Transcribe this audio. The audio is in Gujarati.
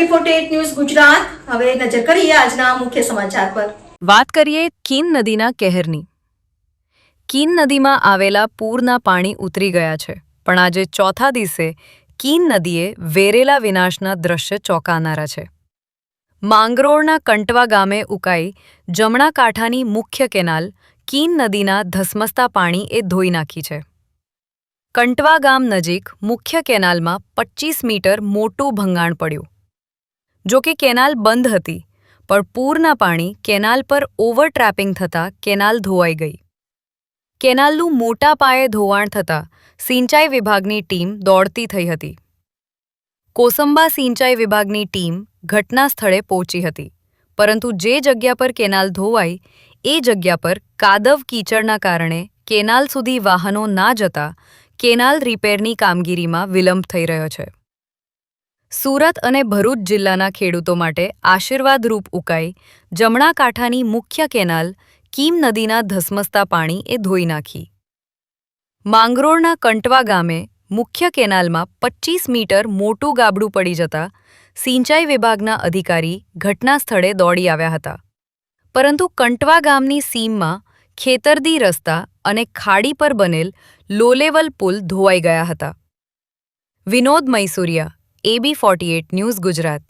AB48 news Gujarat. હવે નજર કરીએ આજના મુખ્ય સમાચાર પર। વાત કરીએ કીન નદીના કહેરની। કીન નદીમાં આવેલા પૂરના પાણી ઉતરી ગયા છે, પણ આજે ચોથા દિવસે કીન નદીએ વેરેલા વિનાશના દ્રશ્ય ચોંકાવનારા છે। માંગરોળના કંટવા ગામે ઉકાઈ જમણા કાંઠાની મુખ્ય કેનાલ કીન નદીના ધસમસતા પાણીએ ધોઈ નાખી છે। કંટવા ગામ નજીક મુખ્ય કેનાલમાં 25 મીટર મોટું ભંગાણ પડ્યું। જો કે કેનાલ બંધ હતી, પણ પૂરના પાણી કેનાલ પર ઓવરટ્રેપિંગ થતાં કેનાલ ધોવાઈ ગઈ। કેનાલનું મોટા પાયે ધોવાણ થતાં સિંચાઈ વિભાગની ટીમ દોડતી થઈ હતી। કોસંબા સિંચાઈ વિભાગની ટીમ ઘટના સ્થળે પહોંચી હતી, પરંતુ જે જગ્યા પર કેનાલ ધોવાઈ એ જગ્યા પર કાદવ કીચડના કારણે કેનાલ સુધી વાહનો ના જતા કેનાલ રિપેરની કામગીરીમાં વિલંબ થઈ રહ્યો છે। સુરત અને ભરૂચ જિલ્લાના ખેડૂતો માટે આશીર્વાદરૂપ ઉકાઈ જમણા કાંઠાની મુખ્ય કેનાલ કીમ નદીના ધસમસતા પાણીએ ધોઈ નાખી। માંગરોળના કંટવા ગામે મુખ્ય કેનાલમાં 25 મીટર મોટું ગાબડું પડી જતા સિંચાઈ વિભાગના અધિકારી ઘટના સ્થળે દોડી આવ્યા હતા, પરંતુ કંટવા ગામની સીમમાં ખેતરદી રસ્તા અને ખાડી પર બનેલ લો લેવલ પુલ ધોવાઈ ગયા હતા। Vinod Maisuria, AB48 news Gujarat.